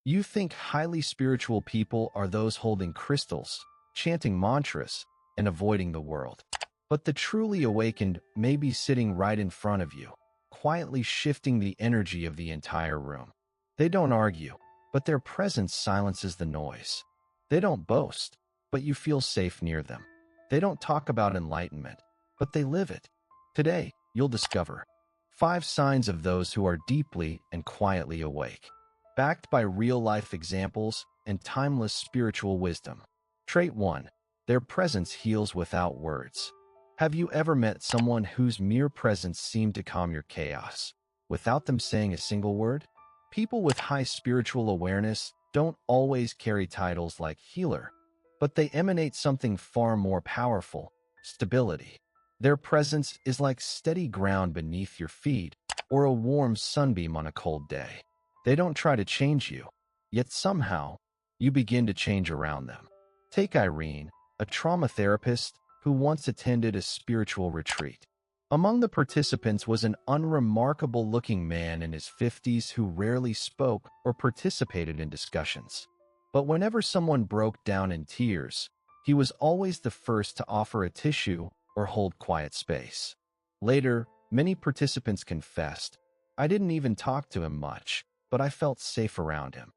You think highly spiritual people are those holding crystals, chanting mantras, and avoiding the world. But the truly awakened may be sitting right in front of you, quietly shifting the energy of the entire room. They don't argue, but their presence silences the noise. They don't boast, but you feel safe near them. They don't talk about enlightenment, but they live it. Today, you'll discover 5 signs of those who are deeply and quietly awake, backed by real-life examples and timeless spiritual wisdom. Trait 1. Their presence heals without words. Have you ever met someone whose mere presence seemed to calm your chaos, without them saying a single word? People with high spiritual awareness don't always carry titles like healer, but they emanate something far more powerful: stability. Their presence is like steady ground beneath your feet or a warm sunbeam on a cold day. They don't try to change you, yet somehow you begin to change around them. Take Irene, a trauma therapist who once attended a spiritual retreat. Among the participants was an unremarkable-looking man in his 50s who rarely spoke or participated in discussions. But whenever someone broke down in tears, he was always the first to offer a tissue or hold quiet space. Later, many participants confessed, "I didn't even talk to him much, but I felt safe around him."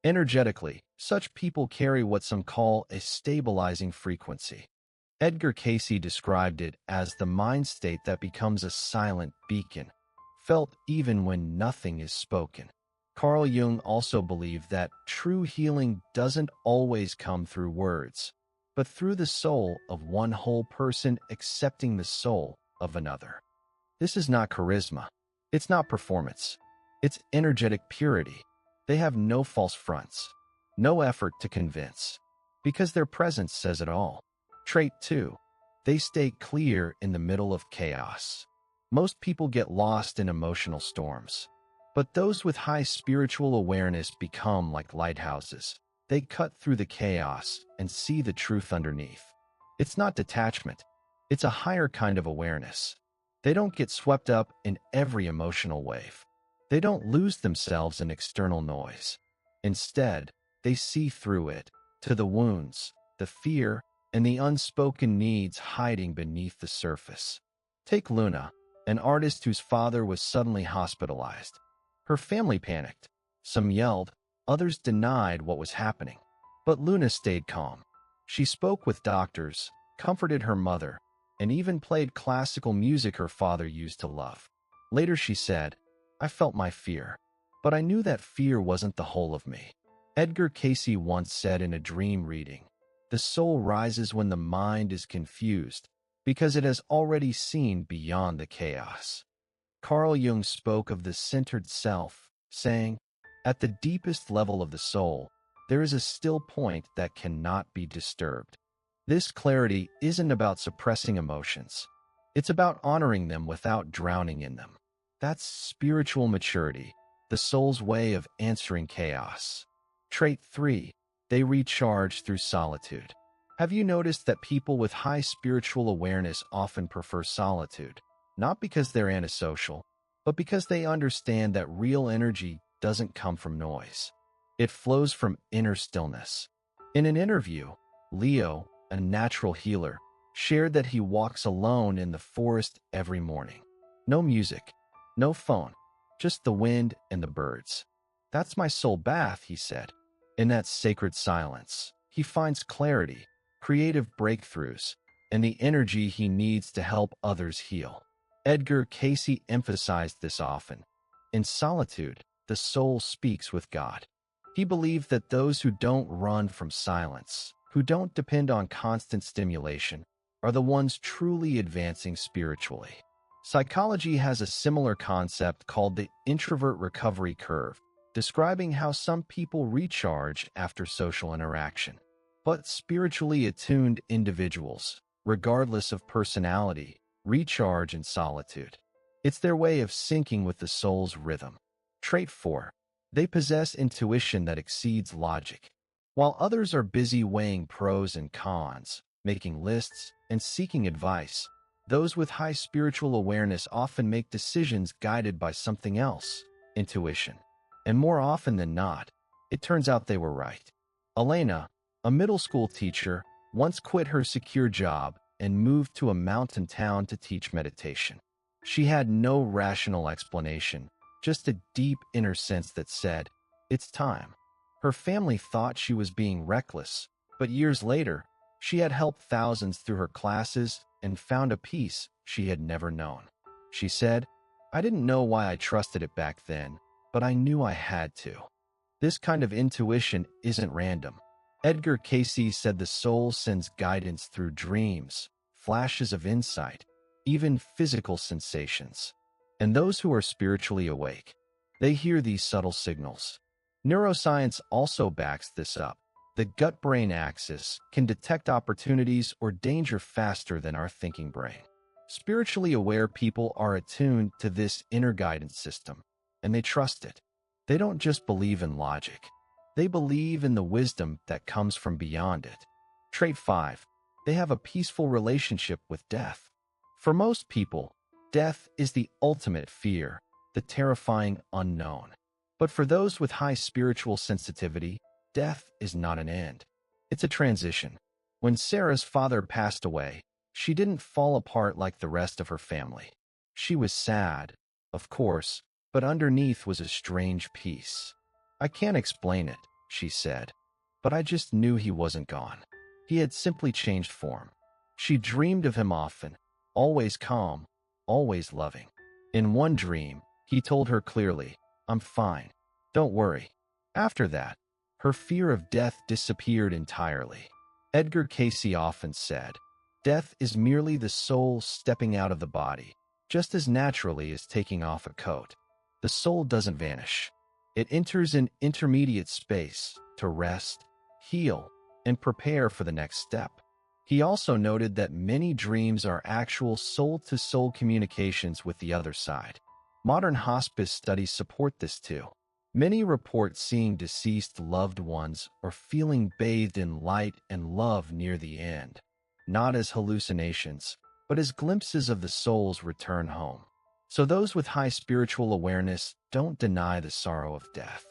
Energetically, such people carry what some call a stabilizing frequency. Edgar Cayce described it as the mind state that becomes a silent beacon, felt even when nothing is spoken. Carl Jung also believed that true healing doesn't always come through words, but through the soul of one whole person accepting the soul of another. This is not charisma. It's not performance. It's energetic purity. They have no false fronts, no effort to convince, because their presence says it all. Trait 2. They stay clear in the middle of chaos. Most people get lost in emotional storms, but those with high spiritual awareness become like lighthouses. They cut through the chaos and see the truth underneath. It's not detachment. It's a higher kind of awareness. They don't get swept up in every emotional wave. They don't lose themselves in external noise. Instead, they see through it, to the wounds, the fear, and the unspoken needs hiding beneath the surface. Take Luna, an artist whose father was suddenly hospitalized. Her family panicked. Some yelled, others denied what was happening. But Luna stayed calm. She spoke with doctors, comforted her mother, and even played classical music her father used to love. Later she said, "I felt my fear, but I knew that fear wasn't the whole of me." Edgar Cayce once said in a dream reading, "The soul rises when the mind is confused, because it has already seen beyond the chaos." Carl Jung spoke of the centered self, saying, "At the deepest level of the soul, there is a still point that cannot be disturbed." This clarity isn't about suppressing emotions. It's about honoring them without drowning in them. That's spiritual maturity, the soul's way of answering chaos. Trait 3. They recharge through solitude. Have you noticed that people with high spiritual awareness often prefer solitude? Not because they're antisocial, but because they understand that real energy doesn't come from noise. It flows from inner stillness. In an interview, Leo, a natural healer, shared that he walks alone in the forest every morning. No music, no phone, just the wind and the birds. "That's my soul bath," he said. In that sacred silence, he finds clarity, creative breakthroughs, and the energy he needs to help others heal. Edgar Cayce emphasized this often. In solitude, the soul speaks with God. He believed that those who don't run from silence, who don't depend on constant stimulation, are the ones truly advancing spiritually. Psychology has a similar concept called the introvert recovery curve, describing how some people recharge after social interaction. But spiritually attuned individuals, regardless of personality, recharge in solitude. It's their way of syncing with the soul's rhythm. Trait 4. They possess intuition that exceeds logic. While others are busy weighing pros and cons, making lists, and seeking advice, those with high spiritual awareness often make decisions guided by something else: intuition. And more often than not, It turns out they were right. Elena, a middle school teacher, once quit her secure job and moved to a mountain town to teach meditation. She had no rational explanation, just a deep inner sense that said, "It's time." Her family thought she was being reckless, but years later, she had helped thousands through her classes and found a peace she had never known. She said, "I didn't know why I trusted it back then, but I knew I had to." This kind of intuition isn't random. Edgar Cayce said the soul sends guidance through dreams, flashes of insight, even physical sensations. And those who are spiritually awake, they hear these subtle signals. Neuroscience also backs this up. The gut-brain axis can detect opportunities or danger faster than our thinking brain. Spiritually aware people are attuned to this inner guidance system, and they trust it. They don't just believe in logic. They believe in the wisdom that comes from beyond it. Trait 5. They have a peaceful relationship with death. For most people, death is the ultimate fear, the terrifying unknown. But for those with high spiritual sensitivity, death is not an end. It's a transition. When Sarah's father passed away, she didn't fall apart like the rest of her family. She was sad, of course, but underneath was a strange peace. "I can't explain it," she said, "but I just knew he wasn't gone. He had simply changed form." She dreamed of him often, always calm, always loving. In one dream, he told her clearly, "I'm fine. Don't worry." After that, her fear of death disappeared entirely. Edgar Cayce often said, "Death is merely the soul stepping out of the body, just as naturally as taking off a coat." The soul doesn't vanish. It enters an intermediate space to rest, heal, and prepare for the next step. He also noted that many dreams are actual soul-to-soul communications with the other side. Modern hospice studies support this too. Many report seeing deceased loved ones or feeling bathed in light and love near the end, not as hallucinations, but as glimpses of the soul's return home. So those with high spiritual awareness don't deny the sorrow of death.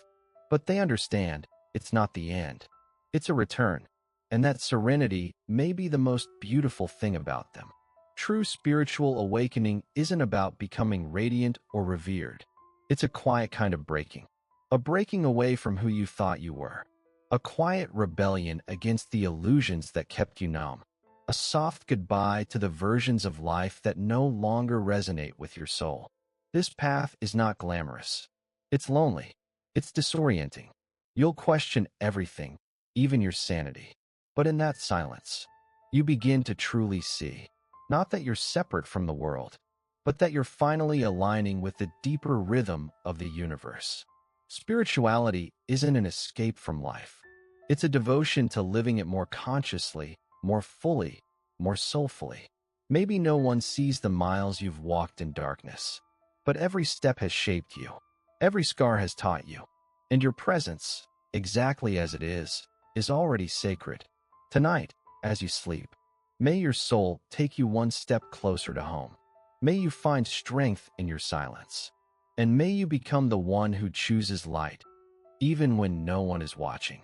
But they understand it's not the end. It's a return, and that serenity may be the most beautiful thing about them. True spiritual awakening isn't about becoming radiant or revered. It's a quiet kind of breaking. A breaking away from who you thought you were. A quiet rebellion against the illusions that kept you numb. A soft goodbye to the versions of life that no longer resonate with your soul. This path is not glamorous. It's lonely. It's disorienting. You'll question everything, even your sanity. But in that silence, you begin to truly see, not that you're separate from the world, but that you're finally aligning with the deeper rhythm of the universe. Spirituality isn't an escape from life. It's a devotion to living it more consciously, more fully, more soulfully. Maybe no one sees the miles you've walked in darkness, but every step has shaped you. Every scar has taught you. And your presence, exactly as it is already sacred. Tonight, as you sleep, may your soul take you one step closer to home. May you find strength in your silence. And may you become the one who chooses light, even when no one is watching.